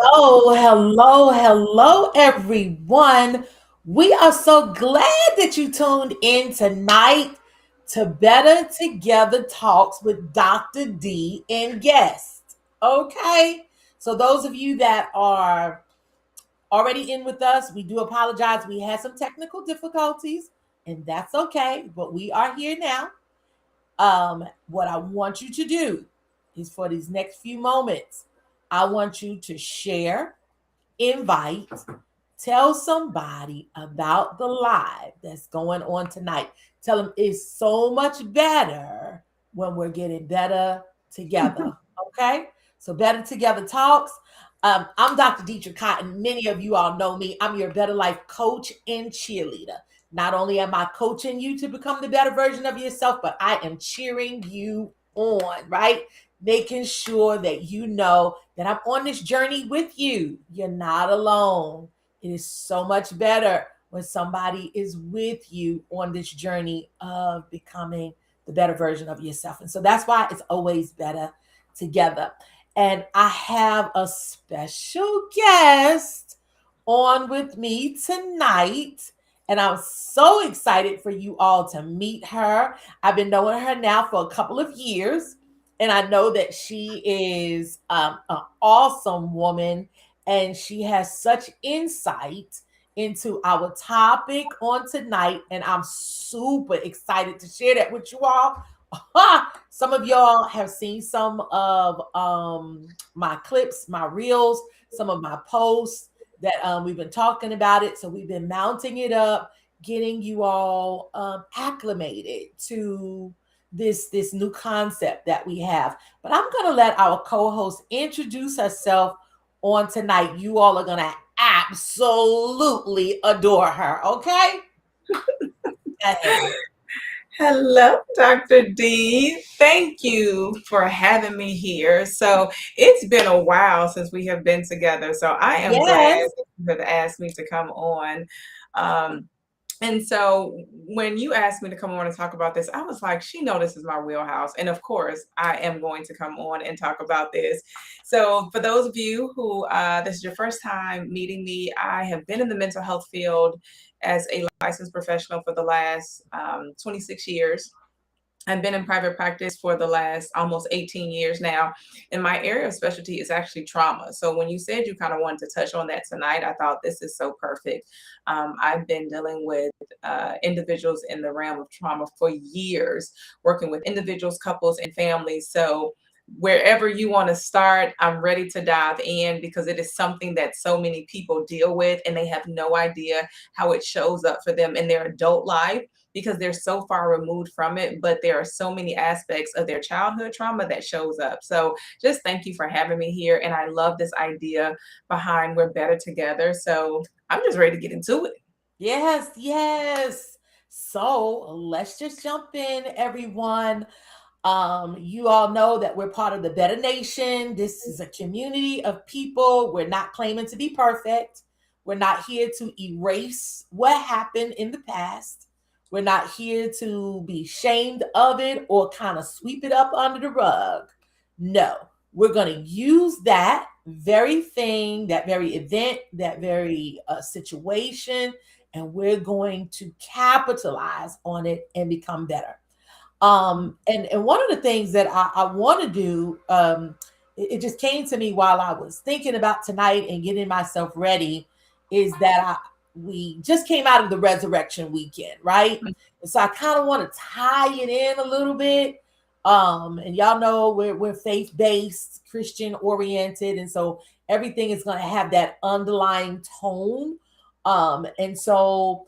Hello, everyone. We are so glad that you tuned in tonight to Better Together Talks with Dr. D and guests. Okay, so those of you that are already in with us, we do apologize. We had some technical difficulties, and that's okay, but we are here now. What I want you to do is for these next few moments, I want you to share, invite, tell somebody about the live that's going on tonight. Tell them it's so much better when we're getting better together. Okay? So, Better Together Talks. I'm Dr. Deidre Cotton. Many of you all know me. I'm your Better Life coach and cheerleader. Not only am I coaching you to become the better version of yourself, but I am cheering you on, right? Making sure that you know that I'm on this journey with you. You're not alone. It is so much better when somebody is with you on this journey of becoming the better version of yourself. And so that's why it's always better together. And I have a special guest on with me tonight. And I'm so excited for you all to meet her. I've been knowing her now for a couple of years. And I know that she is an awesome woman and she has such insight into our topic on tonight. And I'm super excited to share that with you all. Some of y'all have seen some of my clips, my reels, some of my posts that we've been talking about it. So we've been mounting it up, getting you all acclimated to this new concept that we have. But I'm going to let our co-host introduce herself on tonight. You all are going to absolutely adore her, okay? Hello, Dr. D. Thank you for having me here. So it's been a while since we have been together. So I am glad Yes. you have asked me to come on. Um, and so when you asked me to come on and talk about this, I was like, she knows this is my wheelhouse. And of course, I am going to come on and talk about this. So for those of you who this is your first time meeting me, I have been in the mental health field as a licensed professional for the last 26 years. I've been in private practice for the last almost 18 years now. And my area of specialty is actually trauma. So when you said you kind of wanted to touch on that tonight, I thought this is so perfect. I've been dealing with individuals in the realm of trauma for years, working with individuals, couples, and families. So wherever you want to start, I'm ready to dive in because it is something that so many people deal with and they have no idea how it shows up for them in their adult life because they're so far removed from it, but there are so many aspects of their childhood trauma that shows up. So just thank you for having me here. And I love this idea behind We're Better Together. So I'm just ready to get into it. Yes. So let's just jump in, everyone. You all know that we're part of the Better Nation. This is a community of people. We're not claiming to be perfect. We're not here to erase what happened in the past. We're not here to be shamed of it or kind of sweep it up under the rug. No, we're going to use that very thing, that very event, that very situation, and we're going to capitalize on it and become better. And one of the things that I want to do, it just came to me while I was thinking about tonight and getting myself ready, is that we just came out of the resurrection weekend, right? And so I kind of want to tie it in a little bit. And y'all know we're faith based, Christian oriented, and so everything is going to have that underlying tone. And so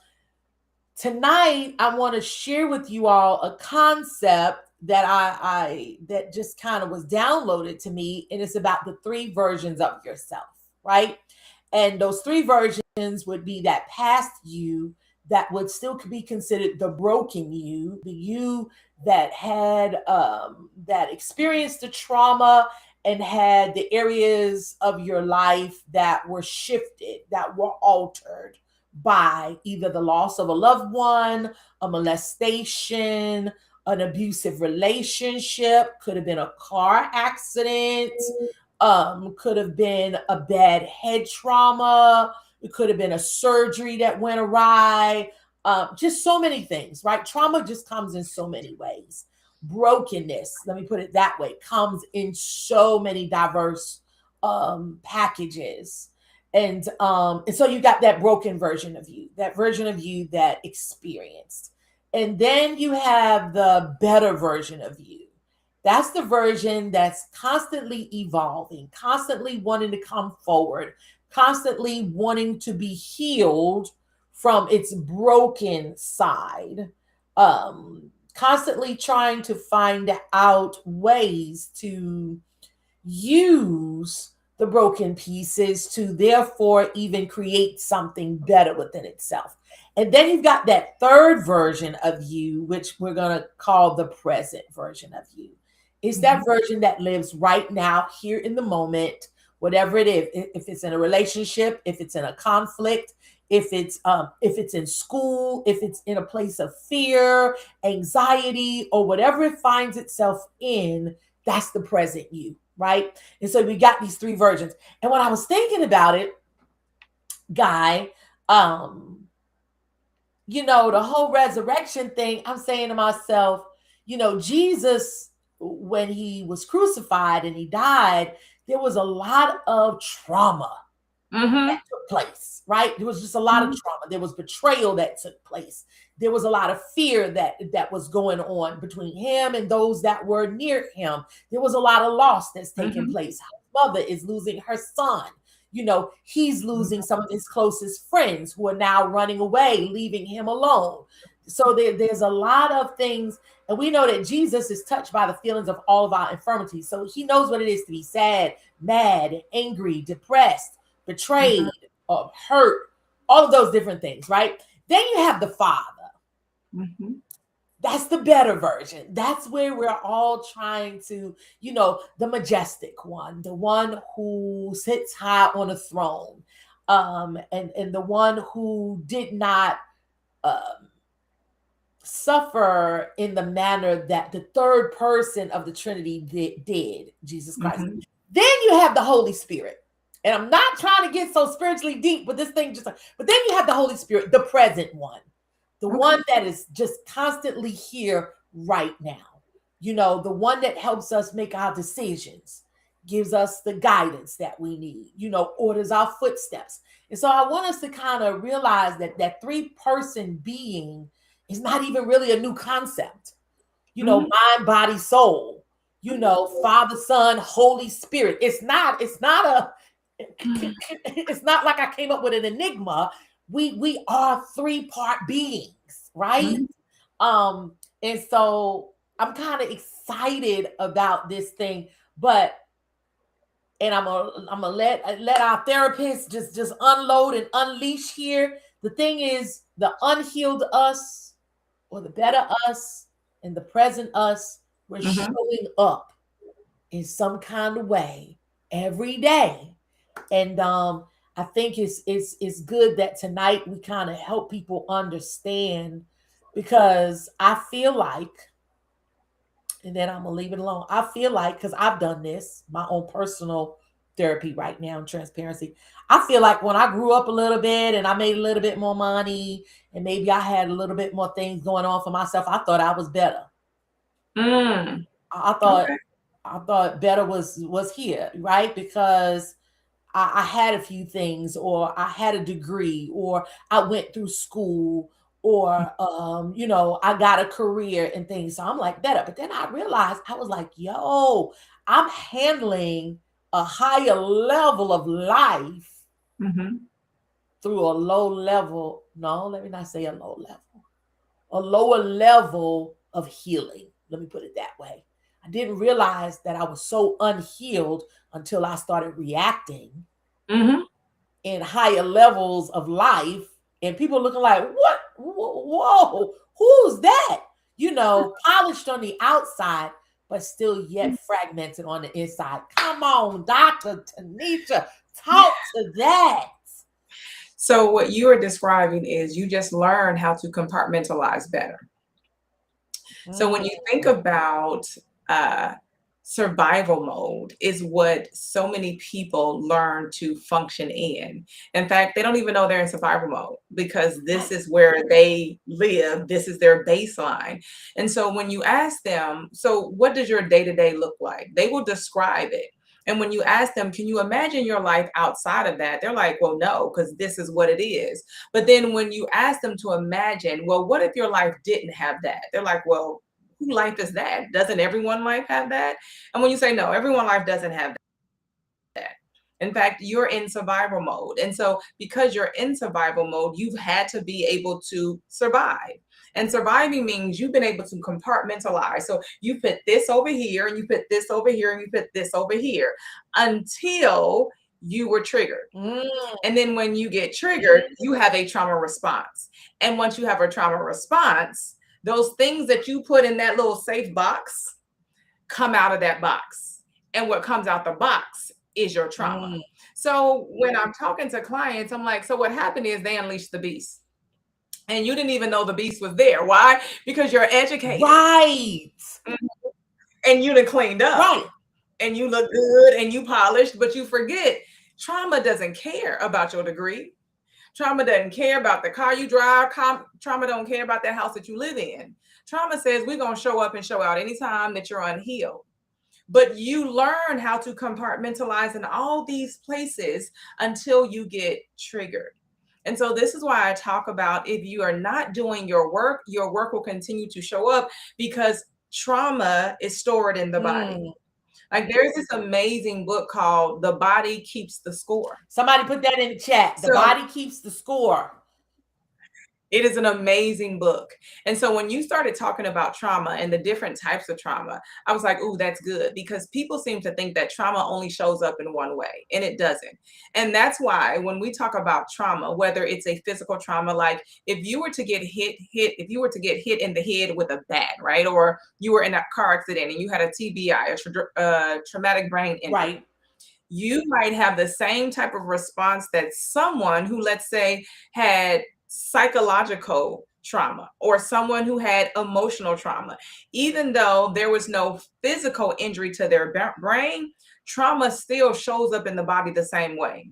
tonight I want to share with you all a concept that I that just kind of was downloaded to me, and it's about the three versions of yourself, right? And those three versions would be that past you that would still be considered the broken you, the you that had that experienced the trauma and had the areas of your life that were shifted, that were altered by either the loss of a loved one, a molestation, an abusive relationship, could have been a car accident, Could have been a bad head trauma. It could have been a surgery that went awry. Just so many things, right? Trauma just comes in so many ways. Brokenness, let me put it that way, comes in so many diverse packages. And so you got that broken version of you, that version of you that experienced. And then you have the better version of you. That's the version that's constantly evolving, constantly wanting to come forward, constantly wanting to be healed from its broken side, constantly trying to find out ways to use the broken pieces to therefore even create something better within itself. And then you've got that third version of you, which we're going to call the present version of you. It's that Mhm. version that lives right now, here in the moment, whatever it is. If it's in a relationship, if it's in a conflict, if it's in school, if it's in a place of fear, anxiety, or whatever it finds itself in, that's the present you, right? And so we got these three versions. And when I was thinking about it, Guy, um, the whole resurrection thing, I'm saying to myself, Jesus, when he was crucified and he died, there was a lot of trauma that Mhm. took place, right? There was just a lot of Mhm. trauma. There was betrayal that took place. There was a lot of fear that was going on between him and those that were near him. There was a lot of loss that's taking Mhm. place. His mother is losing her son. He's losing some of his closest friends who are now running away, leaving him alone. So there's a lot of things, and we know that Jesus is touched by the feelings of all of our infirmities. So he knows what it is to be sad, mad, angry, depressed, Mhm. betrayed, hurt, all of those different things, right? Then you have the Father. Mhm. That's the better version. That's where we're all trying to, the majestic one, the one who sits high on a throne, and the one who did not um, suffer in the manner that the third person of the Trinity did, Jesus Christ. Mhm. Then you have the Holy Spirit. And I'm not trying to get so spiritually deep with this thing, but then you have the Holy Spirit, the present one, the Okay. one that is just constantly here right now. The one that helps us make our decisions, gives us the guidance that we need, orders our footsteps. And so I want us to kind of realize that three-person being is not even really a new concept. Mhm. Mind, body, soul. Father, Son, Holy Spirit. Mhm. It's not like I came up with an enigma. We are three-part beings, right? Mhm. Um, and so I'm kind of excited about this thing, but and I'm gonna let our therapist just unload and unleash here. The thing is, the unhealed us or the better us and the present us, we're Mhm. showing up in some kind of way every day. And I think it's good that tonight we kind of help people understand, because I feel like, and then I'm gonna leave it alone. I feel like, because I've done this, my own personal therapy right now in transparency. I feel like when I grew up a little bit and I made a little bit more money and maybe I had a little bit more things going on for myself, I thought I was better. Mm. I thought Okay. I thought better was here, right? Because I had a few things, or I had a degree, or I went through school, or I got a career and things. So I'm like better. But then I realized, I was like, yo, I'm handling a higher level of life Mhm. through a low level. No, let me not say a low level. A lower level of healing. Let me put it that way. I didn't realize that I was so unhealed until I started reacting Mhm. in higher levels of life, and people looking like, what? Whoa, who's that? Polished on the outside, but still yet fragmented on the inside. Come on, Dr. Tanisha, talk to that. So what you are describing is you just learn how to compartmentalize better. So when you think Mm, about uh, survival mode is what so many people learn to function in. In fact, they don't even know they're in survival mode because this is where they live. This is their baseline. And so when you ask them, so what does your day to day look like? They will describe it. And when you ask them, can you imagine your life outside of that? They're like, well, no, because this is what it is. But then when you ask them to imagine, well, what if your life didn't have that? They're like, well, who life is that? Doesn't everyone life have that? And when you say no, everyone life doesn't have that. In fact, you're in survival mode. And so because you're in survival mode, you've had to be able to survive. And surviving means you've been able to compartmentalize. So you put this over here, and you put this over here, and you put this over here until you were triggered. Mm, And then when you get triggered, you have a trauma response. And once you have a trauma response, those things that you put in that little safe box come out of that box. And what comes out the box is your trauma. mm. So when I'm talking to clients, I'm like, so what happened is they unleashed the beast. And you didn't even know the beast was there. Why? Because you're educated. Right. Mhm. And you done cleaned up Right. and you look good and you polished, but you forget trauma doesn't care about your degree. Trauma doesn't care about the car you drive. Trauma don't care about that house that you live in. Trauma says we're going to show up and show out anytime that you're unhealed. But you learn how to compartmentalize in all these places until you get triggered. And so this is why I talk about if you are not doing your work will continue to show up because trauma is stored in the body. Mm. Like there's this amazing book called The Body Keeps the Score. Somebody put that in the chat. The So body keeps the score. it is an amazing book. And so when you started talking about trauma and the different types of trauma, I was like, ooh, that's good because people seem to think that trauma only shows up in one way, and it doesn't. And that's why when we talk about trauma, whether it's a physical trauma, like if you were to get if you were to get hit in the head with a bat, right? Or you were in a car accident and you had a TBI, traumatic brain injury, Right. you might have the same type of response that someone who, let's say, had psychological trauma or someone who had emotional trauma. Even though there was no physical injury to their brain, trauma still shows up in the body the same way.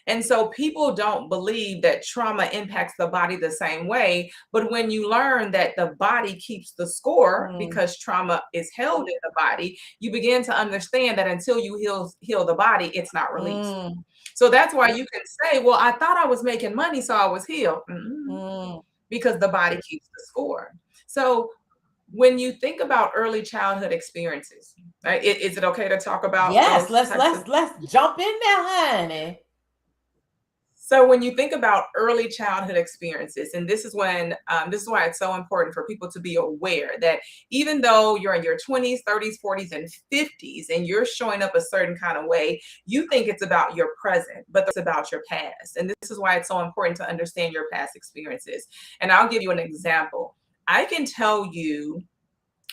And so people don't believe that trauma impacts the body the same way. But when you learn that the body keeps the score Mm, because trauma is held in the body, you begin to understand that until you heal the body, it's not released. mm, So that's why you can say, well, I thought I was making money, so I was healed. mm. Because the body keeps the score. So when you think about early childhood experiences, right, is it okay to talk about Yes, those let's types of? let's let's jump in there, honey. So when you think about early childhood experiences, and this is why it's so important for people to be aware that even though you're in your 20s, 30s, 40s, and 50s, and you're showing up a certain kind of way, you think it's about your present, but it's about your past. And this is why it's so important to understand your past experiences. And I'll give you an example. I can tell you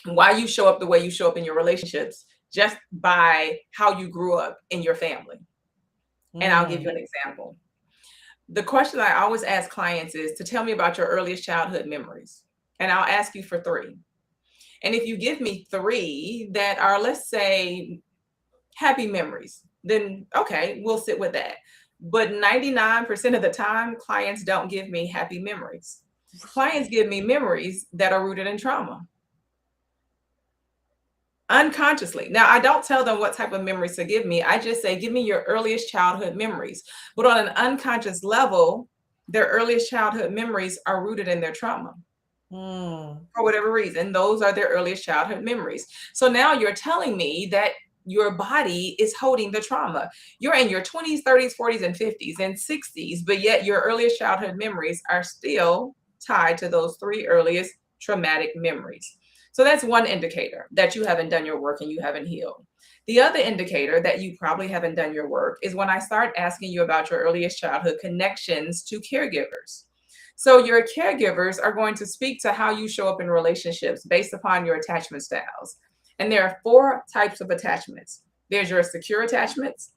why you show up the way you show up in your relationships just by how you grew up in your family. And I'll give you Mm. an example. The question I always ask clients is to tell me about your earliest childhood memories. And I'll ask you for three. And if you give me three that are, let's say, happy memories, then okay, we'll sit with that. But 99% of the time, clients don't give me happy memories. Clients give me memories that are rooted in trauma unconsciously. Now, I don't tell them what type of memories to give me. I just say, give me your earliest childhood memories. But on an unconscious level, their earliest childhood memories are rooted in their trauma Mm. for whatever reason. Those are their earliest childhood memories. So now you're telling me that your body is holding the trauma. You're in your 20s, 30s, 40s, and 50s and 60s, but yet your earliest childhood memories are still tied to those three earliest traumatic memories. So that's one indicator that you haven't done your work and you haven't healed. The other indicator that you probably haven't done your work is when I start asking you about your earliest childhood connections to caregivers. So your caregivers are going to speak to how you show up in relationships based upon your attachment styles. And there are four types of attachments. There's your secure attachments,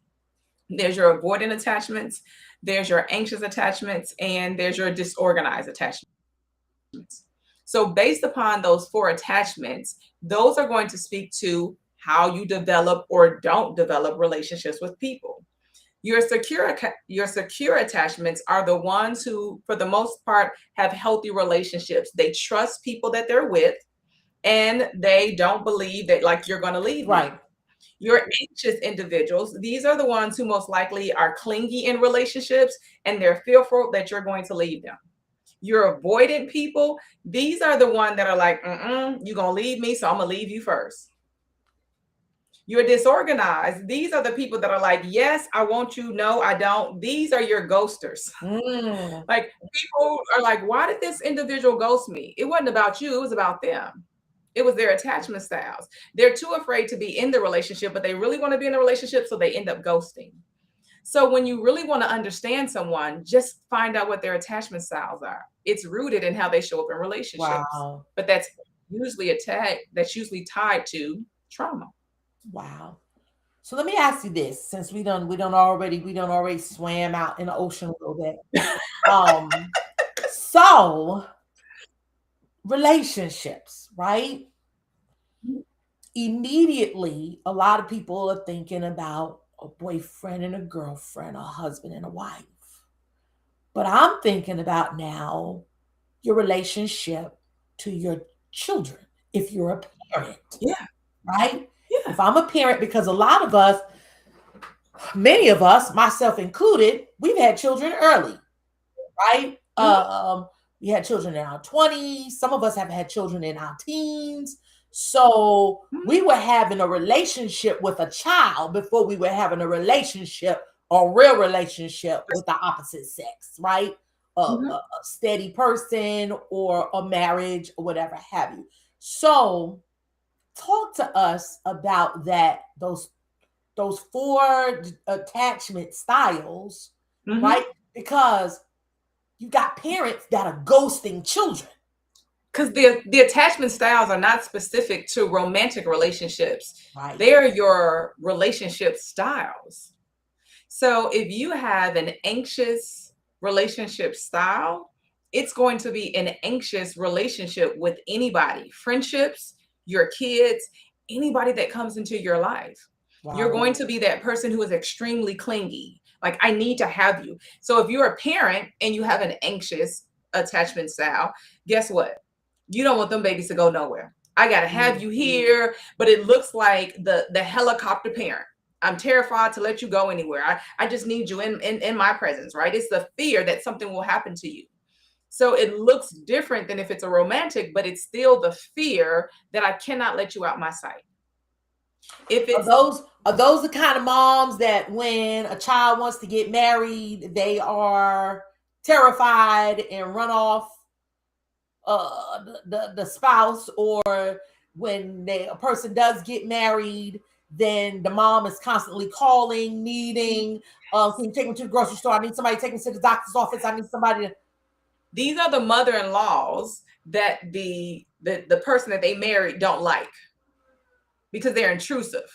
there's your avoidant attachments, there's your anxious attachments, and there's your disorganized attachments. So based upon those four attachments, those are going to speak to how you develop or don't develop relationships with people. Your secure attachments are the ones who, for the most part, have healthy relationships. They trust people that they're with, and they don't believe that like you're going to leave me. Right. Your anxious individuals, these are the ones who most likely are clingy in relationships, and they're fearful that you're going to leave them. Your avoidant people, these are the ones that are like, you're going to leave me, so I'm going to leave you first. You're disorganized. These are the people that are like, yes, I want you. No, I don't. These are your ghosters. Mm. Like, people are like, why did this individual ghost me? It wasn't about you, it was about them. It was their attachment styles. They're too afraid to be in the relationship, but they really want to be in a relationship, so they end up ghosting. So when you really want to understand someone, just find out what their attachment styles are. It's rooted in how they show up in relationships. Wow. But that's usually tied to trauma. Wow. So let me ask you this, since we don't already swam out in the ocean a little bit. Um, so relationships, right? Immediately, a lot of people are thinking about a boyfriend and a girlfriend, a husband and a wife. But I'm thinking about now your relationship to your children, if you're a parent, Yeah. right? Yeah. If I'm a parent, because a lot of us, many of us, myself included, we've had children early, right? Mhm. We had children in our 20s. Some of us have had children in our teens. So Mhm. we were having a relationship with a child before we were having a relationship, a real relationship with the opposite sex, right? A steady person or a marriage or whatever have you. So talk to us about that, those four attachment styles, Mhm. right? Because you got parents that are ghosting children, Because the attachment styles are not specific to romantic relationships. right? They're your relationship styles. So if you have an anxious relationship style, it's going to be an anxious relationship with anybody, friendships, your kids, anybody that comes into your life. You're Wow. going to be that person who is extremely clingy. Like, I need to have you. So if you're a parent and you have an anxious attachment style, guess what? You don't want them babies to go nowhere. I got to have Mm. you here, but it looks like the helicopter parent. I'm terrified to let you go anywhere. I just need you in my presence, right? It's the fear that something will happen to you. So it looks different than if it's a romantic, but it's still the fear that I cannot let you out my sight. If Are it's those the kind of moms that when a child wants to get married, they are terrified and run off the spouse, or when a person does get married, then the mom is constantly calling, needing, can you take me to the grocery store? I need somebody to take me to the doctor's office. I need somebody to, These are the mother-in-laws that the person that they married don't like because they're intrusive.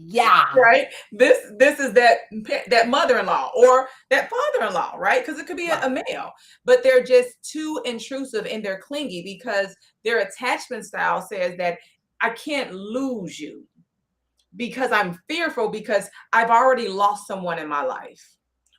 yeah, Right, this is that mother-in-law or that father-in-law, right? Because it could be a right, male, but they're just too intrusive and they're clingy because their attachment style says that I can't lose you because I'm fearful because I've already lost someone in my life,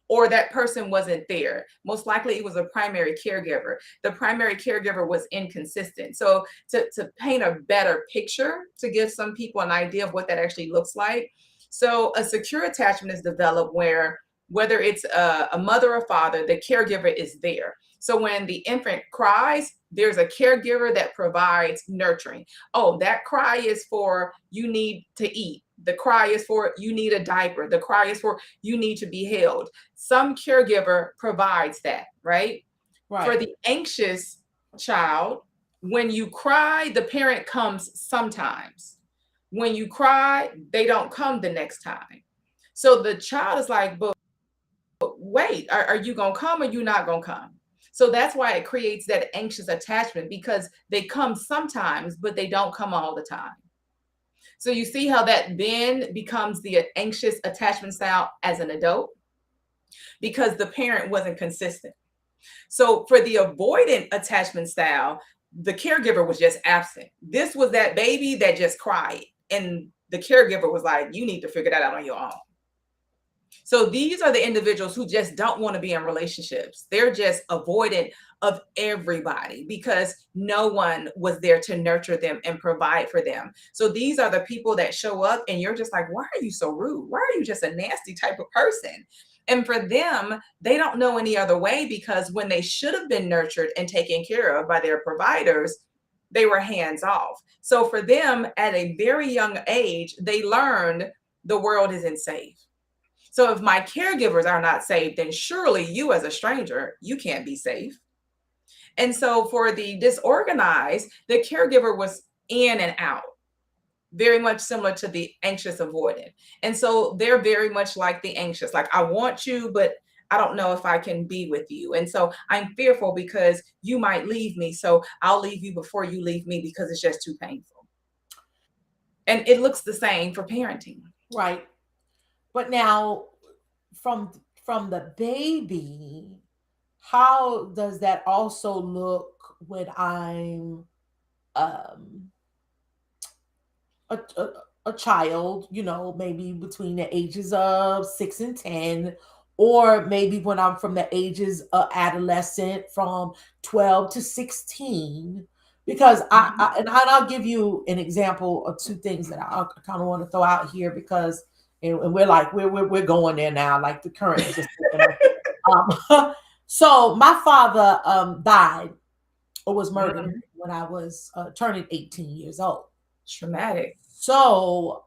or that person wasn't there. Most likely it was a primary caregiver. The primary caregiver was inconsistent. So to paint a better picture, to give some people an idea of what that actually looks like. So a secure attachment is developed where whether it's a mother or father, the caregiver is there. So when the infant cries, there's a caregiver that provides nurturing. Oh, that cry is for you need to eat. The cry is for you need a diaper. The cry is for you need to be held. Some caregiver provides that, right? For right. the anxious child, when you cry, the parent comes sometimes. When you cry, they don't come the next time. So the child is like, but wait, are you going to come or you not going to come? So that's why it creates that anxious attachment because they come sometimes, but they don't come all the time. So you see how that then becomes the anxious attachment style as an adult because the parent wasn't consistent. So for the avoidant attachment style, the caregiver was just absent. This was that baby that just cried. And the caregiver was like, you need to figure that out on your own. So these are the individuals who just don't want to be in relationships. They're just avoidant of everybody because no one was there to nurture them and provide for them. So these are the people that show up and you're just like, why are you so rude? Why are you just a nasty type of person? And for them, they don't know any other way because when they should have been nurtured and taken care of by their providers, they were hands off. So for them, at a very young age, they learned the world isn't safe. So if my caregivers are not safe, then surely you as a stranger, you can't be safe. And so for the disorganized, the caregiver was in and out, very much similar to the anxious avoidant. And so they're very much like the anxious, like I want you, but I don't know if I can be with you. And so I'm fearful because you might leave me. So I'll leave you before you leave me because it's just too painful. And it looks the same for parenting. Right. But now from the baby, how does that also look when I'm um a, a child, maybe between the ages of 6 and 10, or maybe when I'm from the ages of adolescent from 12 to 16. Because Mhm. I'll give you an example of two things that I kind of want to throw out here because, and we're like, we're going there now, like the current is just taking us. So my father died or was murdered Mhm. when I was turning 18 years old. Traumatic. So,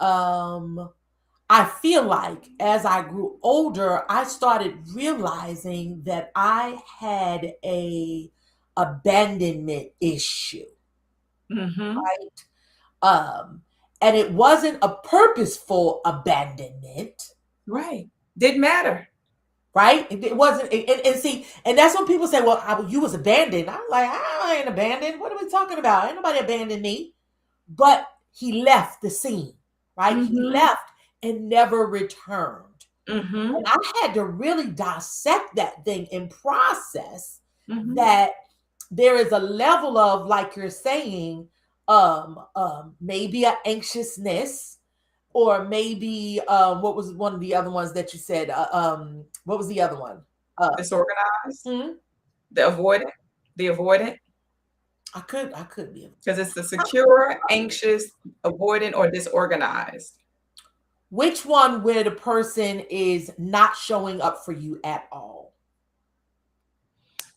I feel like as I grew older, I started realizing that I had a abandonment issue, Hmm. right? And it wasn't a purposeful abandonment, Right. Didn't matter. right? It wasn't, and see, and that's when people say, "Well, you was abandoned." I'm like, "I ain't abandoned. What are we talking about? Ain't nobody abandoned me." But he left the scene, right? He Mhm, left and never returned. mhm, And I had to really dissect that thing and process mhm. that there is a level of, like you're saying, maybe an anxiousness, or maybe what was one of the other ones that you said? What was the other one? Uh, Disorganized, hmm? the avoidant, the avoidant, I could be. because it's the secure, anxious, avoidant, or disorganized. Which one where the person is not showing up for you at all?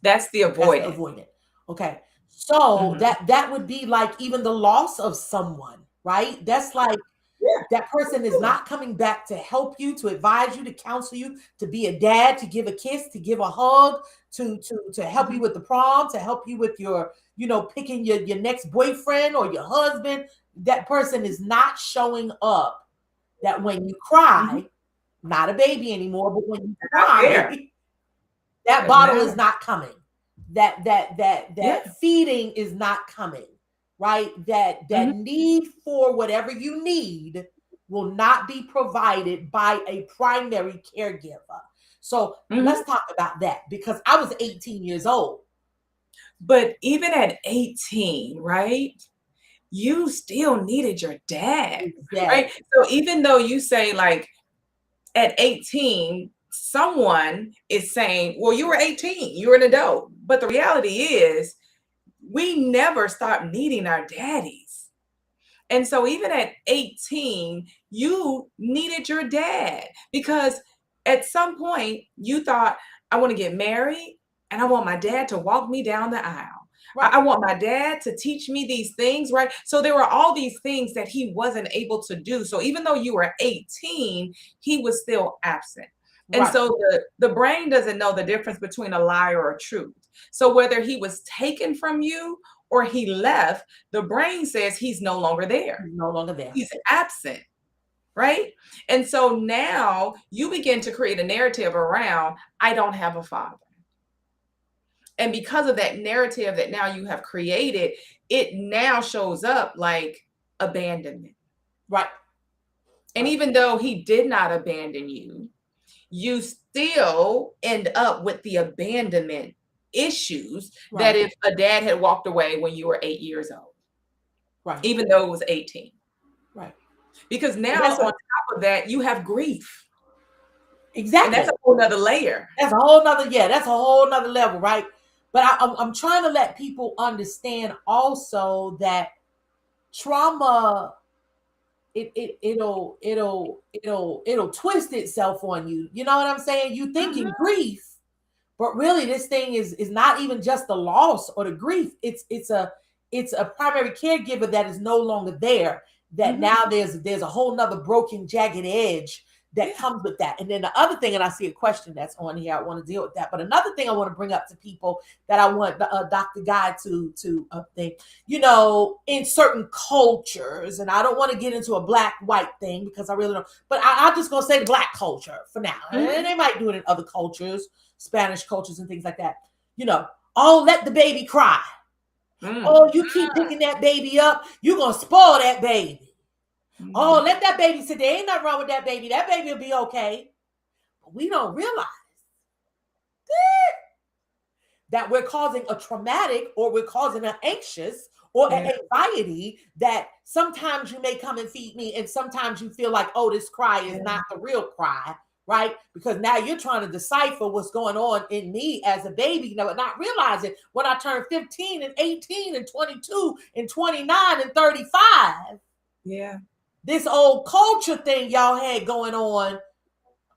That's the That's the avoidant. avoidant. Okay. So Mhm. that would be like even the loss of someone, right? That's like Yeah, that person is absolutely. not coming back to help you, to advise you, to counsel you, to be a dad, to give a kiss, to give a hug, to help you Mhm, with the prom, to help you with your, picking your next boyfriend or your husband. That person is not showing up. That when you mhm. cry, not a baby anymore, but when you Not there. cry, that Doesn't bottle is matter. not coming. That Yeah. feeding is not coming, right? That Mhm, need for whatever you need will not be provided by a primary caregiver. So mhm. let's talk about that because I was 18 years old. But even at 18, right? You still needed your dad, right? Exactly. So even though you say like at 18, someone is saying, well, you were 18, you're an adult. But the reality is, we never stop needing our daddies. And so even at 18, you needed your dad because at some point you thought, I want to get married and I want my dad to walk me down the aisle. I Right. want my dad to teach me these things, right? So there were all these things that he wasn't able to do. So even though you were 18, he was still absent. And Right. so the brain doesn't know the difference between a lie or a truth. So whether he was taken from you or he left, the brain says he's no longer there. He's no longer there. He's absent, right? And so now you begin to create a narrative around, I don't have a father. And because of that narrative that now you have created, it now shows up like abandonment. Right. And Right. even though he did not abandon you, you still end up with the abandonment issues that Right. if a dad had walked away when you were 8 years old, Right. even though it was 18. Right. Because And now that's on a top of that, you have grief. And that's exactly. a whole nother layer. That's a whole nother, yeah, that's a whole nother level, right? But I'm trying to let people understand also that trauma, it'll twist itself on you. You know what I'm saying? You thinking Mhm. grief, but really this thing is not even just the loss or the grief. It's a primary caregiver that is no longer there, that Mhm. now there's a whole nother broken jagged edge that Yeah. comes with that. And then the other thing, and I see a question that's on here, I want to deal with that, but another thing I want to bring up to people that I want Dr. Guy to think, in certain cultures, and I don't want to get into a black white thing because I really don't, but I'm just going to say the black culture for now, and Mhm. they might do it in other cultures, Spanish cultures and things like that. You know, oh, let the baby cry. Mm. Oh, you keep picking that baby up, you're going to spoil that baby. Oh, Mhm. let that baby sit there. Ain't nothing wrong with that baby. That baby will be okay. But we don't realize that we're causing a traumatic, or we're causing an anxious or an Yeah. anxiety, that sometimes you may come and feed me and sometimes you feel like, oh, this cry is Yeah. not the real cry, right? Because now you're trying to decipher what's going on in me as a baby, not realizing when I turn 15 and 18 and 22 and 29 and 35, Yeah. this old culture thing y'all had going on,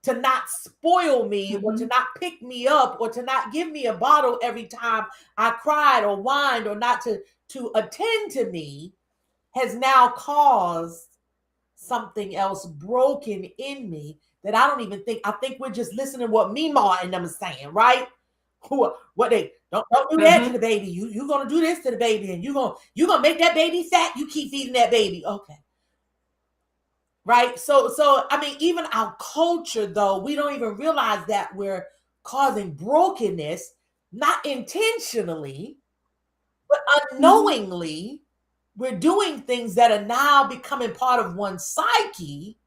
to not spoil me or to Mhm. not pick me up or to not give me a bottle every time I cried or whined, or not to attend to me, has now caused something else broken in me that I don't even think. I think we're just listening to what Mima and them is saying, right? What they don't do that to Mhm. the baby. You gonna do this to the baby, and you gonna make that baby fat. You keep feeding that baby, okay? Right. So I mean, even our culture, though, we don't even realize that we're causing brokenness, not intentionally, but Mhm. unknowingly. We're doing things that are now becoming part of one's psyche.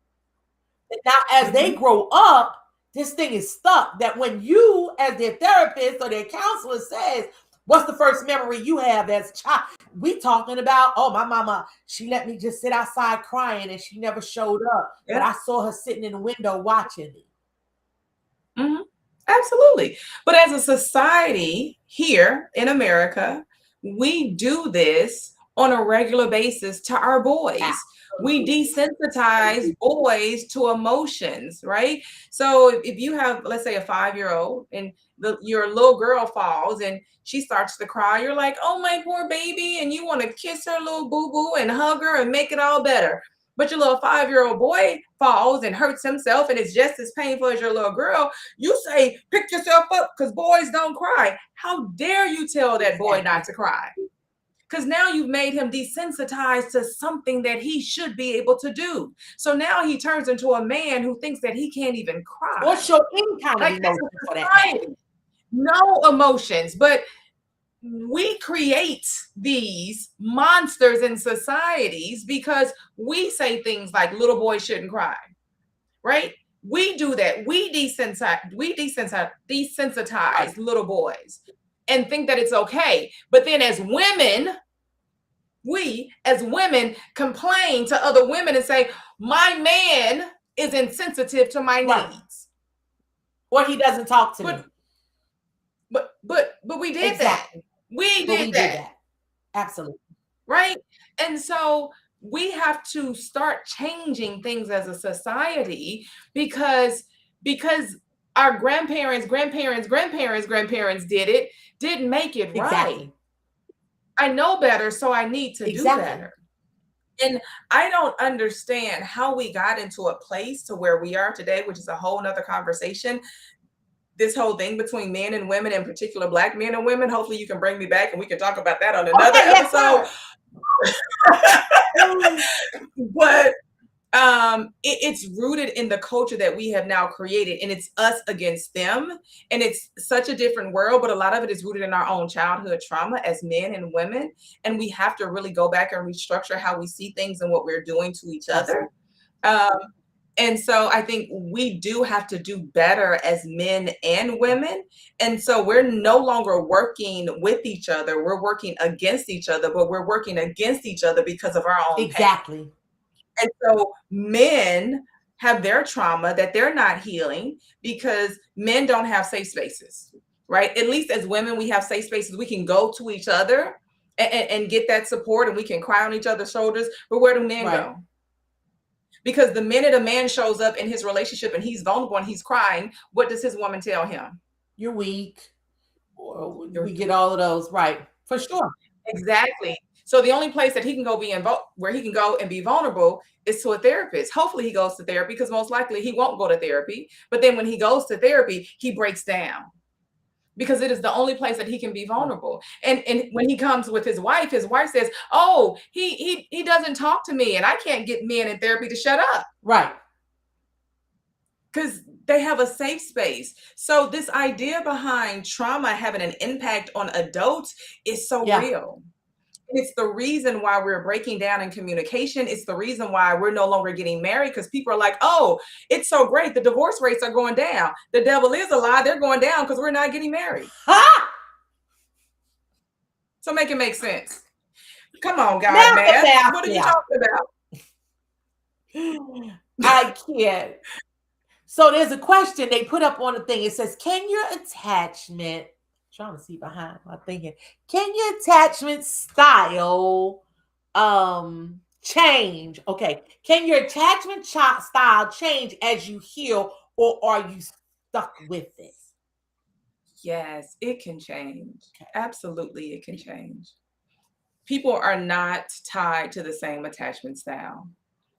And now, as they Mhm. grow up, this thing is stuck. That when you, as their therapist or their counselor, says, "What's the first memory you have as a child?" We talking about, oh, my mama, she let me just sit outside crying and she never showed up, but Yep. I saw her sitting in the window watching me. Mhm. Absolutely. But as a society here in America, we do this on a regular basis to our boys. We Absolutely. desensitize Absolutely. boys to emotions, right? So if you have, let's say, a 5-year old and your little girl falls and she starts to cry, you're like, oh, my poor baby. And you want to kiss her little boo boo and hug her and make it all better. But your little 5-year-old boy falls and hurts himself and it's just as painful as your little girl. You say, pick yourself up because boys don't cry. How dare you tell that boy not Exactly. to cry? Because now you've made him desensitized to something that he should be able to do. So now he turns into a man who thinks that he can't even Or cry. show any kind of Like that's emotion a for that matter. society. No emotions, but we create these monsters in societies because we say things like little boys shouldn't cry, right? We do that. We desensitize Right. little boys and think that it's okay. But then as women, we as women complain to other women and say, my man is insensitive to my Right. needs. Or he doesn't talk to But me. but we did that. Exactly. We But did we did that. that. Absolutely. Right? And so we have to start changing things as a society because our grandparents did it, didn't make it right. Exactly. I know better, so I need to do Exactly. better. And I don't understand how we got into a place to where we are today, which is a whole nother conversation. This whole thing between men and women, in particular black men and women. Hopefully you can bring me back and we can talk about that on another Okay, yes, episode. sir. Mm, But it's rooted in the culture that we have now created, and it's us against them. And it's such a different world, but a lot of it is rooted in our own childhood trauma as men and women. And we have to really go back and restructure how we see things and what we're doing to each other. absolutely. Um, And so I think we do have to do better as men and women. And so we're no longer working with each other. We're working against each other, but we're working against each other because of our own pain. Exactly. And so men have their trauma that they're not healing because men don't have safe spaces, right? At least as women, we have safe spaces. We can go to each other and get that support, and we can cry on each other's shoulders. But where do men Right. go? Because the minute a man shows up in his relationship and he's vulnerable and he's crying, what does his woman tell him? You're weak. Or You're we get all of those. Right. For sure. exactly. So the only place that he can go where he can go and be vulnerable is to a therapist. Hopefully he goes to therapy because most likely he won't go to therapy. But then when he goes to therapy, he breaks down because it is the only place that he can be vulnerable. And when he comes with his wife says, "Oh, he doesn't talk to me, and I can't get men in therapy to shut up." Right. Because they have a safe space. So this idea behind trauma having an impact on adults is so Yeah. real. It's the reason why we're breaking down in communication. It's the reason why we're no longer getting married because people are like, oh, it's so great. The divorce rates are going down. The devil is a lie. They're going down because we're not getting married. Ha! So make it make sense. Come on, God, Now the math. math What are you now. talking I about? can't. So there's a question they put up on the thing. It says, "Can your attachment?" Trying to see behind my thinking. Can your attachment style change? Okay. Can your attachment style change as you heal, or are you stuck with it? Yes, it can change. Okay. Absolutely, it can change. People are not tied to the same attachment style.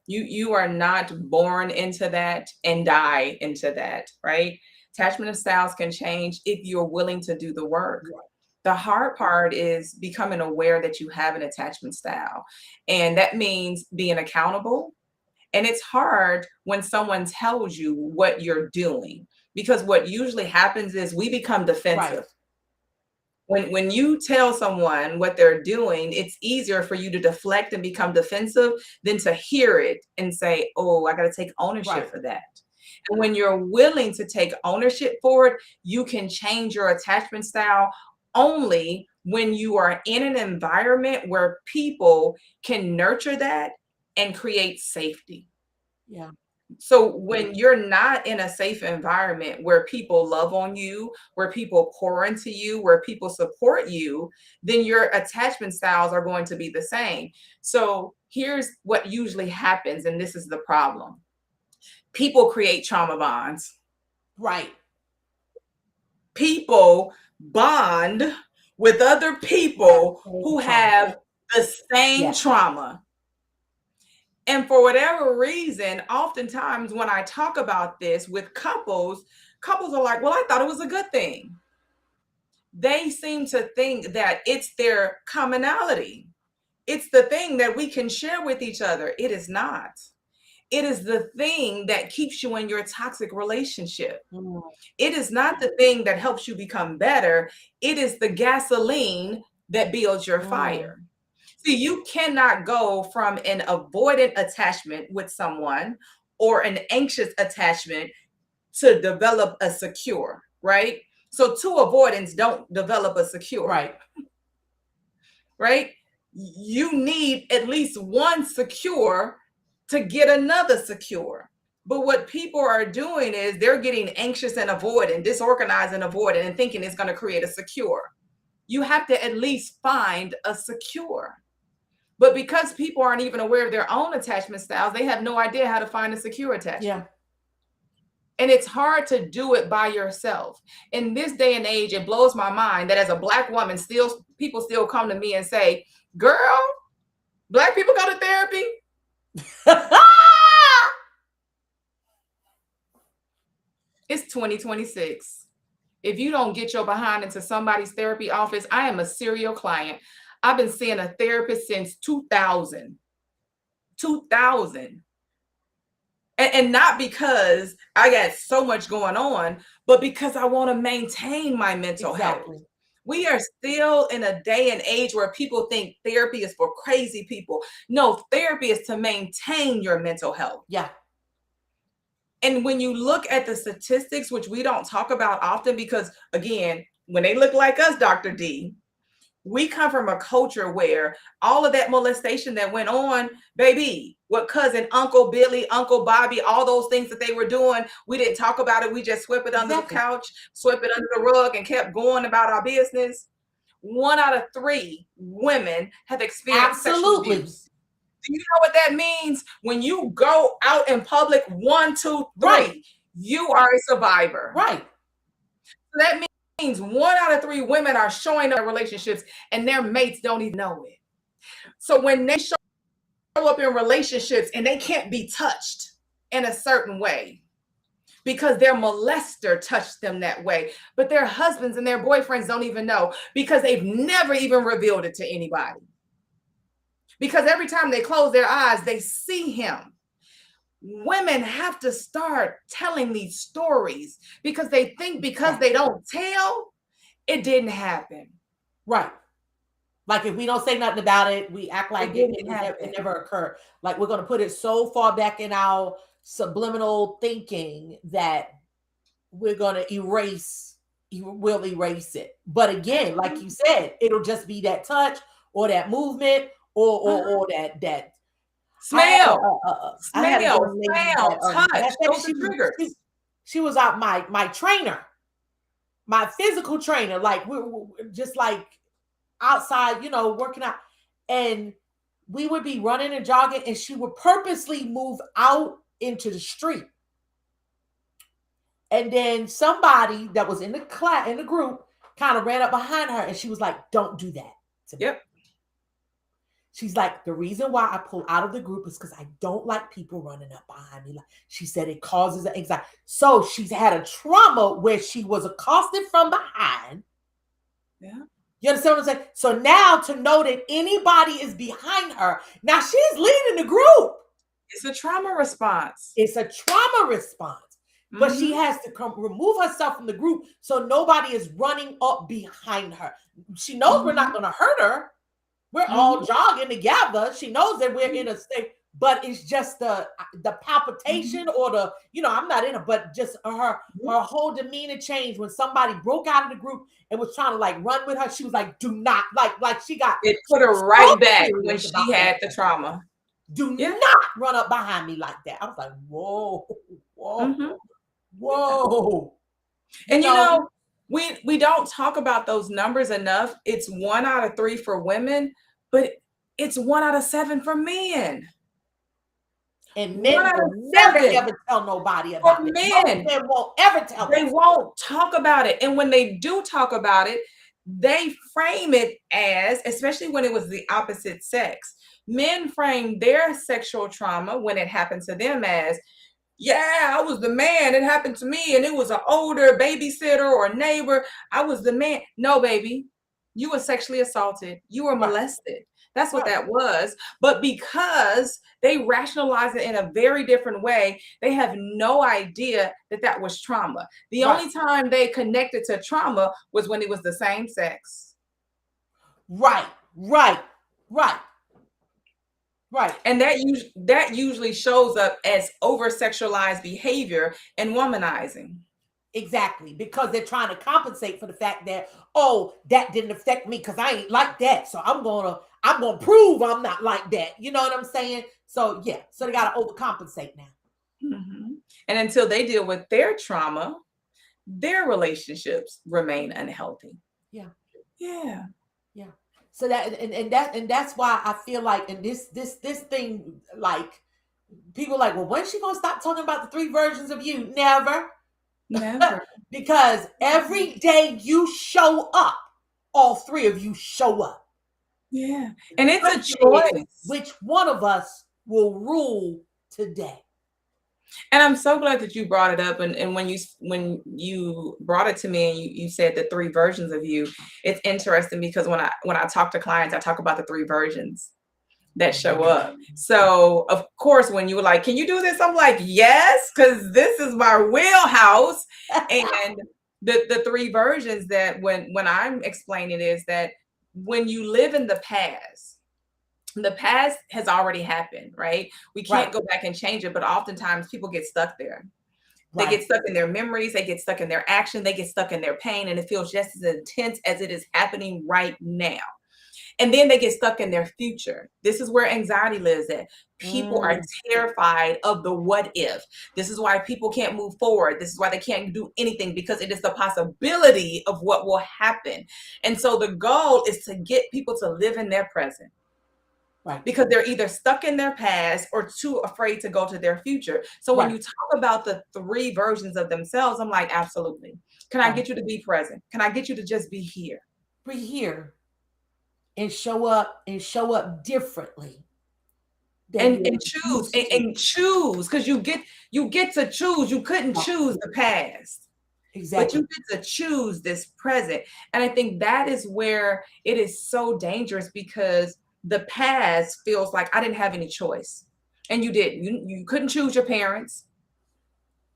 You are not born into that and die into that, right? Attachment styles can change if you're willing to do the work. Right. The hard part is becoming aware that you have an attachment style. And that means being accountable. And it's hard when someone tells you what you're doing because what usually happens is we become Right. defensive. When you tell someone what they're doing, it's easier for you to deflect and become defensive than to hear it and say, "Oh, I got to take ownership Right. for that." And when you're willing to take ownership for it, you can change your attachment style only when you are in an environment where people can nurture that and create safety. Yeah. So when you're not in a safe environment where people love on you, where people pour into you, where people support you, then your attachment styles are going to be the same. So here's what usually happens, and this is the problem. People create trauma bonds. Right. People bond with other That people same who trauma. have the same Yes. trauma. And for whatever reason, oftentimes when I talk about this with couples, couples are like, well, I thought it was a good thing. They seem to think that it's their commonality. It's the thing that we can share with each other. It is not. It is the thing that keeps you in your toxic relationship. Mm, It is not the thing that helps you become better. It is the gasoline that builds your mm, fire. See, you cannot go from an avoidant attachment with someone or an anxious attachment to develop a secure, right? So two avoidants don't develop a secure, right. right? You need at least one secure to get another secure. But what people are doing is they're getting anxious and avoidant, disorganized and avoidant, and thinking it's going to create a secure. You have to at least find a secure. But because people aren't even aware of their own attachment styles, they have no idea how to find a secure attachment. Yeah. And it's hard to do it by yourself. In this day and age, it blows my mind that as a Black woman, still people still come to me and say, girl, Black people go to therapy. It's 2026. If you don't get your behind into somebody's therapy office, I am a serial client. I've been seeing a therapist since 2000. 2000. And not because I got so much going on, but because I want to maintain my mental health. Exactly. We are still in a day and age where people think therapy is for crazy people. No, therapy is to maintain your mental health. Yeah. And when you look at the statistics, which we don't talk about often, because again, when they look like us, Dr. D, we come from a culture where all of that molestation that went on, baby, what cousin, Uncle Billy, Uncle Bobby, all those things that they were doing, we didn't talk about it. We just swept it under the Exactly. couch, swept it under the rug, and kept going about our business. 1 out of 3 women have experienced sexual Absolutely. abuse. Do you know what that means? When you go out in public, one, two, Right. three, you are a survivor. Right. So that means 1 out of 3 women are showing up in relationships and their mates don't even know it. So when they show up in relationships and they can't be touched in a certain way because their molester touched them that way, but their husbands and their boyfriends don't even know because they've never even revealed it to anybody. Because every time they close their eyes, they see him. Women have to start telling these stories because they think because they don't tell, it didn't happen. Right. Like if we don't say nothing about it, we act like it It never occurred. Like we're going to put it so far back in our subliminal thinking that we're going to we'll erase it. But again, like you said, it'll just be that touch or that movement or that. Smell, I had a smell, young lady sound, touch. that said Those are triggers. she was out my trainer, my physical trainer. Like we're just like outside, working out, and we would be running and jogging, and she would purposely move out into the street. And then somebody that was in the group kind of ran up behind her, and she was like, "Don't do that to me." Yep. She's like, the reason why I pull out of the group is because I don't like people running up behind me. Like she said, it causes anxiety. So she's had a trauma where she was accosted from behind. Yeah. You understand what I'm saying? So now to know that anybody is behind her, now she's leading the group. It's a trauma response. It's a trauma response. But she has to remove herself from the group so nobody is running up behind her. She knows we're not going to hurt her. We're all jogging together. She knows that we're in a state, but it's just the palpitation or the, I'm not in it, but just her whole demeanor changed when somebody broke out of the group and was trying to like run with her. She was like, do not, like she got it put her right back when she had the trauma. Do not run up behind me like that. I was like, whoa, whoa. And we don't talk about those numbers enough. It's 1 out of 3 for women, but it's 1 out of 7 for men. And men will never ever tell nobody about it. Men won't ever tell. They won't talk about it. And when they do talk about it, they frame it as, especially when it was the opposite sex, men frame their sexual trauma when it happened to them as, yeah, I was the man. It happened to me. And it was an older babysitter or neighbor. I was the man. No, baby, you were sexually assaulted. You were molested. That's what that was. But because they rationalize it in a very different way, they have no idea that that was trauma. The only time they connected to trauma was when it was the same sex. Right. And that usually shows up as over-sexualized behavior and womanizing. Exactly, because they're trying to compensate for the fact that, that didn't affect me because I ain't like that. So I'm gonna prove I'm not like that. You know what I'm saying? So yeah, so they gotta overcompensate now. And until they deal with their trauma, their relationships remain unhealthy. Yeah. So that's why I feel like, and this thing, like people are like, well, when's she gonna stop talking about the 3 versions of you? Never. Because every day you show up, all 3 of you show up. Yeah. And it's a choice. Which one of us will rule today? And I'm so glad that you brought it up. And when you brought it to me and you said the 3 versions of you, it's interesting because when I talk to clients, I talk about the 3 versions that show up. So of course, when you were like, can you do this? I'm like, yes, because this is my wheelhouse. And the 3 versions that when I'm explaining is that when you live in the past has already happened, right? We can't go back and change it, but oftentimes people get stuck there. They Right. get stuck in their memories, they get stuck in their action, they get stuck in their pain, and it feels just as intense as it is happening right now. And then they get stuck in their future. This is where anxiety lives at. People are Mm, terrified of the what if. This is why people can't move forward. This is why they can't do anything, because it is the possibility of what will happen. And so the goal is to get people to live in their present, right. because they're either stuck in their past or too afraid to go to their future. So when Right. you talk about the three versions of themselves, I'm like, absolutely. Can I Right. get you to be present? Can I get you to just be here? Be here and show up differently than And you're choose used to. and choose, because you get to choose. You couldn't Right. choose the past, but Exactly. you get to choose this present. And I think that is where it is so dangerous, because the past feels like I didn't have any choice. And you didn't. You couldn't choose your parents.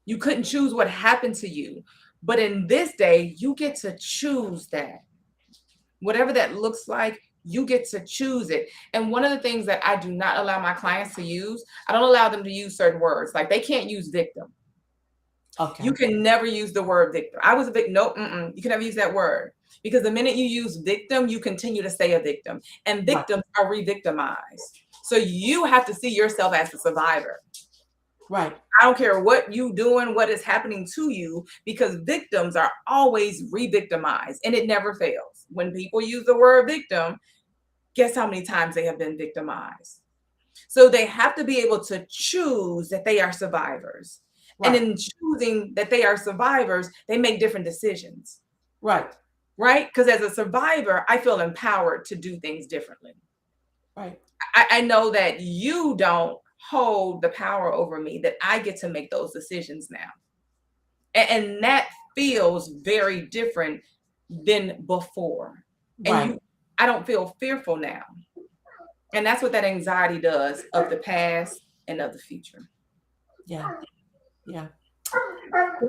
You couldn't choose what happened to you. But in this day, you get to choose that. Whatever that looks like, you get to choose it. And one of the things that I do not allow my clients to use, I don't allow them to use certain words. Like they can't use victim. You Okay. can never use the word victim. I was a victim. No, you can never use that word, because the minute you use victim, you continue to stay a victim, and Right. victims are re-victimized. So you have to see yourself as a survivor. Right. I don't care what you doing, what is happening to you, because victims are always re-victimized, and it never fails. When people use the word victim, guess how many times they have been victimized? So they have to be able to choose that they are survivors. And Right. in choosing that they are survivors, they make different decisions, Right. right? Because as a survivor, I feel empowered to do things differently. Right. I know that you don't hold the power over me, that I get to make those decisions now. And that feels very different than before. And Right. you, I don't feel fearful now. And that's what that anxiety does of the past and of the future. Yeah. Yeah.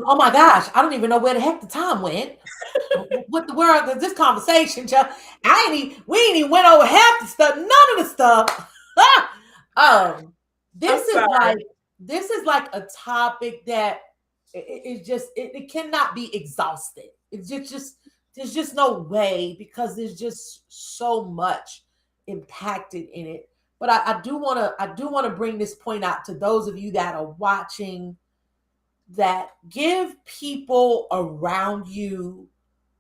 Oh my gosh, I don't even know where the heck the time went. What the world is this conversation, child? We ain't even went over half the stuff, none of the stuff. um, I'm this is sorry. like this is like a topic that it cannot be exhausted. It's just there's just no way, because there's just so much impacted in it. But I do wanna bring this point out to those of you that are watching, that give people around you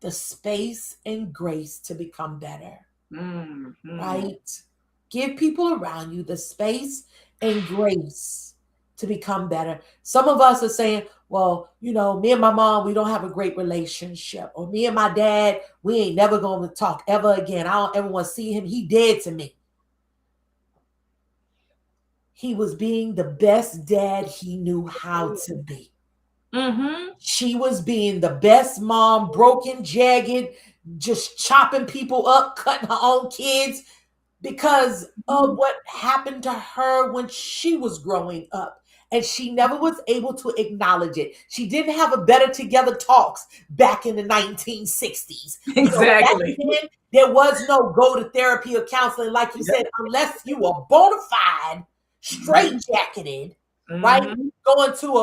the space and grace to become better, Mhm. right? Give people around you the space and grace to become better. Some of us are saying, well, me and my mom, we don't have a great relationship. Or me and my dad, we ain't never going to talk ever again. I don't ever want to see him. He dead to me. He was being the best dad he knew how to be. Mhm. She was being the best mom, broken, jagged, just chopping people up, cutting her own kids because of Mhm. what happened to her when she was growing up. And she never was able to acknowledge it. She didn't have a better together talks back in the 1960s. Back Exactly. then, there was no go to therapy or counseling, like you Yep. said, unless you were bona fide, straight Mhm. jacketed, right? Mhm. Going to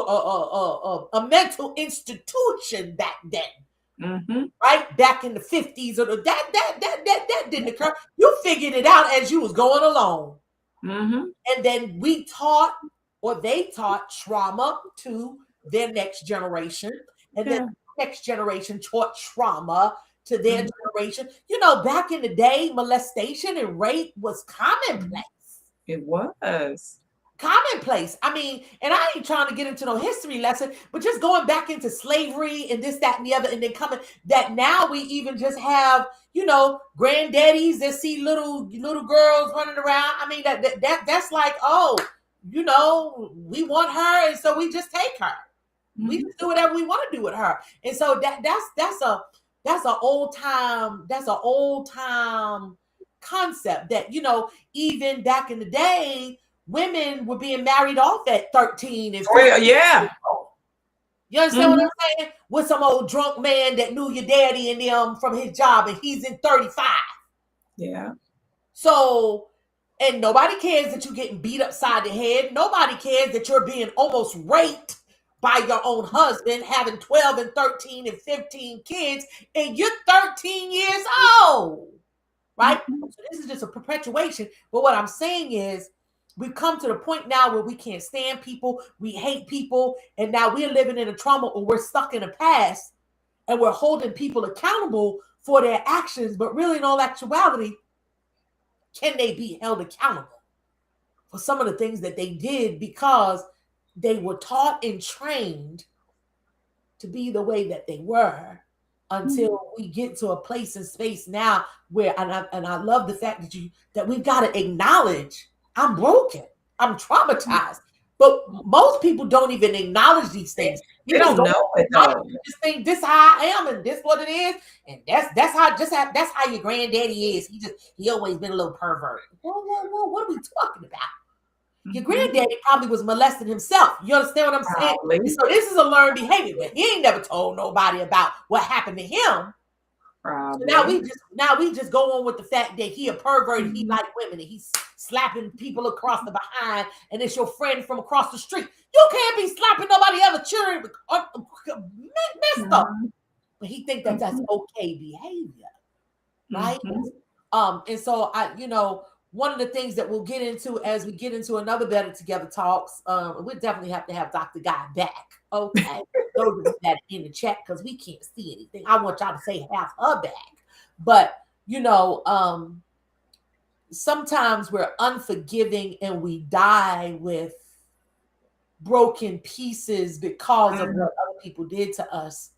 a mental institution back then, Mhm. right? Back in the 50s, or that didn't occur. You figured it out as you was going along. Mhm. And then we taught, or they taught, trauma to their next generation. And then Yeah. the next generation taught trauma to their Mhm. generation. Back in the day, molestation and rape was commonplace. It was. Commonplace. I mean, and I ain't trying to get into no history lesson, but just going back into slavery and this, that, and the other, and then coming that now we even just have, granddaddies that see little girls running around. I mean, that's like, oh, we want her, and so we just take her. We Mhm. just do whatever we want to do with her. And so that's an old time concept that, even back in the day, women were being married off at 13 and 14 Well, years yeah. old. You understand what Mhm. I'm saying? With some old drunk man that knew your daddy and them from his job, and he's in 35. Yeah. So, and nobody cares that you're getting beat upside the head. Nobody cares that you're being almost raped by your own husband, having 12 and 13 and 15 kids, and you're 13 years old, right? Mhm. So this is just a perpetuation. But what I'm saying is, we've come to the point now where we can't stand people, we hate people, and now we're living in a trauma, or we're stuck in the past, and we're holding people accountable for their actions. But really, in all actuality, can they be held accountable for some of the things that they did because they were taught and trained to be the way that they were, Mhm. until we get to a place and space now where, and I love the fact that we've got to acknowledge, I'm broken, I'm traumatized. But most people don't even acknowledge these They, things. they You just don't go know on it life, though. you just think this how I am and this what it is, and that's how your granddaddy is. He always been a little pervert. Whoa, what are we talking about? Your Mhm. granddaddy probably was molested himself. You understand what I'm saying? And Probably, so this is a learned behavior, but he ain't never told nobody about what happened to him. So probably. now we just go on with the fact that he a pervert, he Mhm. like women, and he's slapping people across the behind, and it's your friend from across the street. You can't be slapping nobody other children, messed up. Mhm. But he think that that's Mhm. okay behavior, right? Mhm. And so one of the things that we'll get into as we get into another Better Together talks, we definitely have to have Dr. Guy back. Okay. Those of you that in the chat, because we can't see anything. I want y'all to say have her back. But sometimes we're unforgiving and we die with broken pieces because of Mhm. what other people did to us.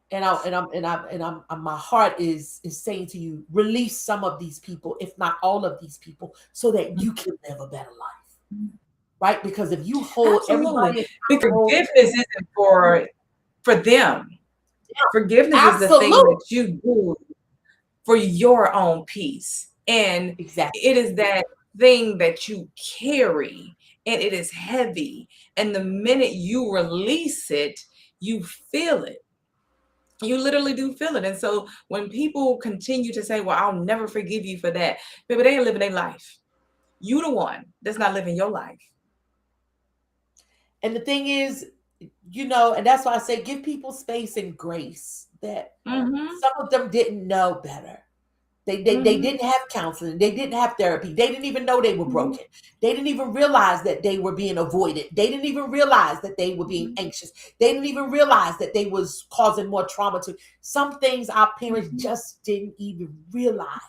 My heart is saying to you, release some of these people, if not all of these people, so that you can live a better life, right? Because if you hold Absolutely. everybody But accountable, forgiveness isn't for them. Forgiveness is the thing absolutely, that you do for your own peace. And exactly, it is that thing that you carry, and it is heavy. And the minute you release it, you feel it. You literally do feel it. And so when people continue to say, well, I'll never forgive you for that, baby, they ain't living their life. You the one that's not living your life. and the thing is, and that's why I say give people space and grace. That Mm-hmm. some of them didn't know better. They Mm-hmm. didn't have counseling. They didn't have therapy. They didn't even know they were broken. They didn't even realize that they were being avoided. They didn't even realize that they were being Mm-hmm. anxious. They didn't even realize that they was causing more trauma to some things our parents Mm-hmm. just didn't even realize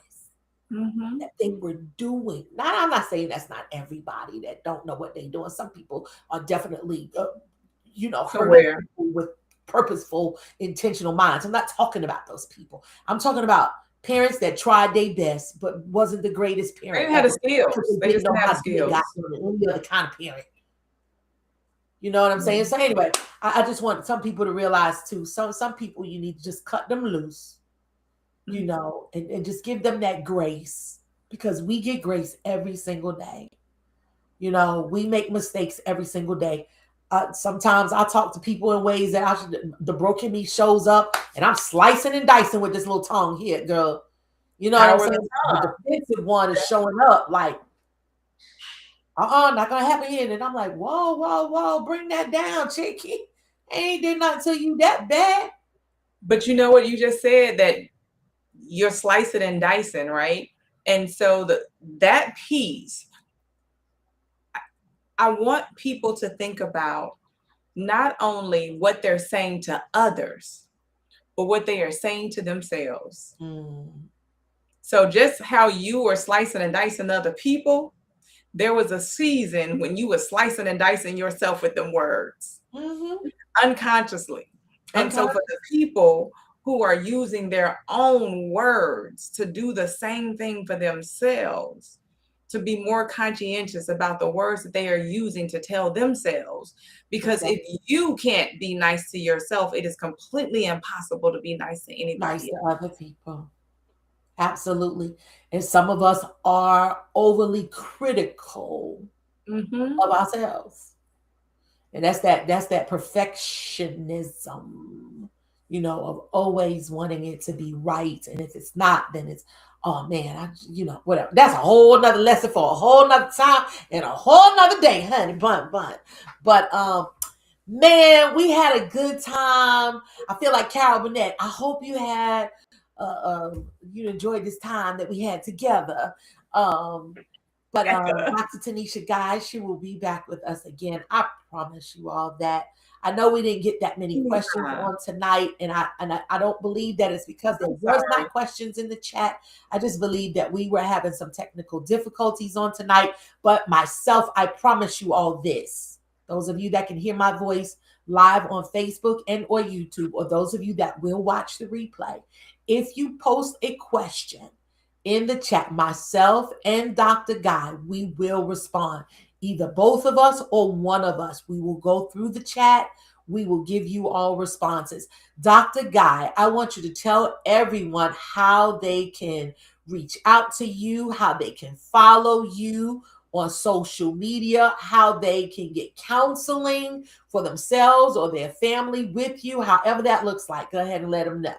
Mm-hmm. that they were doing. Now, I'm not saying that's not everybody that don't know what they're doing. Some people are definitely, hurting Aware. people with purposeful, intentional minds. I'm not talking about those people. I'm talking about parents that tried their best but wasn't the greatest They parent didn't have the ever because skills. they They didn't just know didn't have how the to be a skills. goddamn any other kind of parent. You know what I'm saying? So anyway, I just want some people to realize too. Some people you need to just cut them loose, Mhm. and just give them that grace, because we get grace every single day. We make mistakes every single day. Sometimes I talk to people in ways that the broken me shows up, and I'm slicing and dicing with this little tongue here, girl. You know what I'm Power of the saying? The tongue. defensive one is showing up like, not gonna happen here. And I'm like, whoa, bring that down, chickie. Ain't did nothing to you that bad. But you know what you just said, that you're slicing and dicing, right? And so that piece, I want people to think about not only what they're saying to others, but what they are saying to themselves. Mm, So just how you were slicing and dicing other people, there was a season when you were slicing and dicing yourself with them words mm-hmm. unconsciously. And so for Unconscious. the people who are using their own words to do the same thing for themselves, to be more conscientious about the words that they are using to tell themselves. Because if Exactly. you can't be nice to yourself, it is completely impossible to be nice to Nice anybody to else. other people. Absolutely. And some of us are overly critical Mm-hmm. of ourselves. And that's that perfectionism, of always wanting it to be right. And if it's not, then it's, oh man, whatever. That's a whole nother lesson for a whole nother time and a whole nother day, honey, bun. But Man, we had a good time. I feel like Carol Burnett. I hope you had, you enjoyed this time that we had together. Um, but Dr. Tanisha Guy, she will be back with us again. I promise you all that. I know we didn't get that many questions Yeah, on tonight, and I don't believe that it's because there I'm was sorry. not questions in the chat. I just believe that we were having some technical difficulties on tonight. But myself, I promise you all this. Those of you that can hear my voice live on Facebook and or YouTube, or those of you that will watch the replay, if you post a question in the chat, myself and Dr. Guy, we will respond. Either both of us or one of us. We will go through the chat. We will give you all responses. Dr. Guy, I want you to tell everyone how they can reach out to you, how they can follow you on social media, how they can get counseling for themselves or their family with you, however that looks like. Go ahead and let them know.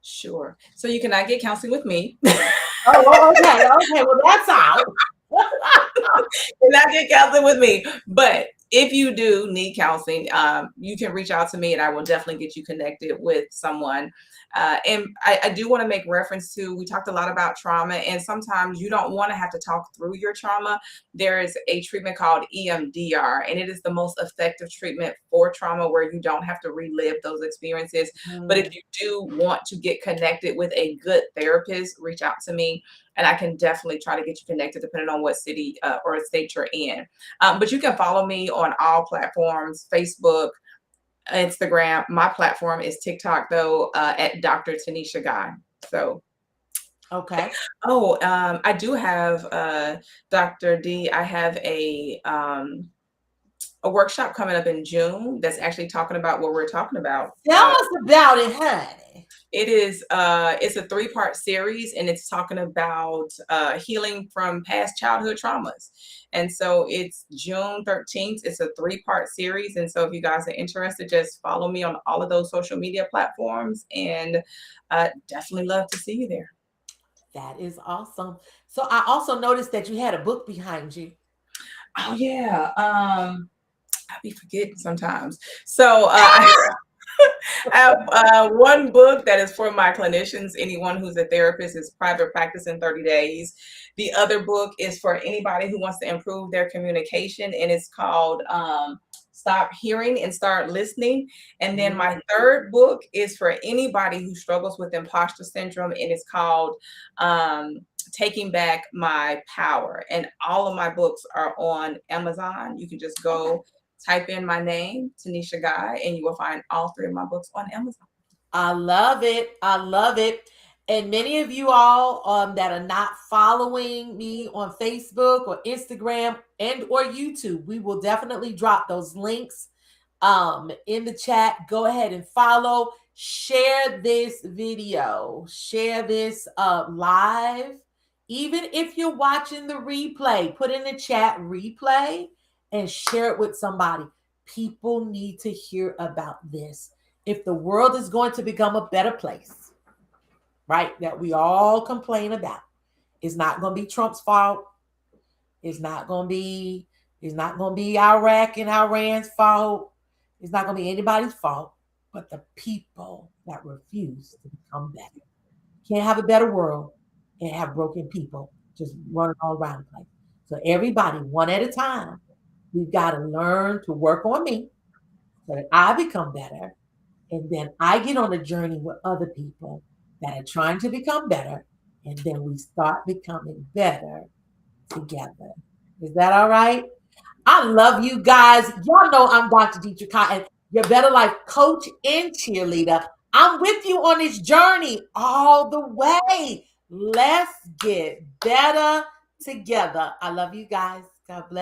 Sure. So you cannot get counseling with me. Oh, okay, okay. Well, that's out. Cannot get counseling with me. But if you do need counseling, you can reach out to me and I will definitely get you connected with someone. And I do want to make reference to, we talked a lot about trauma, and sometimes you don't want to have to talk through your trauma. There is a treatment called EMDR, and it is the most effective treatment for trauma where you don't have to relive those experiences. But if Mm, you do want to get connected with a good therapist, reach out to me and I can definitely try to get you connected depending on what city or state you're in. But you can follow me on all platforms: Facebook, Instagram. My platform is TikTok, though, at Dr. Tanisha Guy. So, okay. I do have Dr. D. I have a workshop coming up in June that's actually talking about what we're talking about. Tell us about it, honey. It's a three-part series and it's talking about healing from past childhood traumas. And so it's June 13th. It's a three-part series. And so if you guys are interested, just follow me on all of those social media platforms and definitely love to see you there. That is awesome. So I also noticed that you had a book behind you. Oh yeah. I'll be forgetting sometimes. So I have one book that is for my clinicians. Anyone who's a therapist is Private Practice in 30 Days. The other book is for anybody who wants to improve their communication, and it's called Stop Hearing and Start Listening. And then my Mm, third book is for anybody who struggles with imposter syndrome, and it's called Taking Back My Power. And all of my books are on Amazon. You can just okay. go type in my name, Tanisha Guy, and you will find all three of my books on Amazon. I love it. I love it. And many of you all that are not following me on Facebook or Instagram and or YouTube, we will definitely drop those links in the chat. Go ahead and follow. Share this video. Share this live. Even if you're watching the replay, put in the chat replay and share it with somebody. People need to hear about this. If the world is going to become a better place, right, that we all complain about, it's not going to be Trump's fault. It's not going to be it's not going to be Iraq and Iran's fault. It's not going to be anybody's fault, but the people that refuse to become better. Can't have a better world and have broken people just running all around the place. So everybody, one at a time, we've got to learn to work on me so that I become better. And then I get on a journey with other people that are trying to become better. And then we start becoming better together. Is that all right? I love you guys. Y'all know I'm Dr. Dietrich Cotton, your Better Life coach and cheerleader. I'm with you on this journey all the way. Let's get better together. I love you guys. God bless.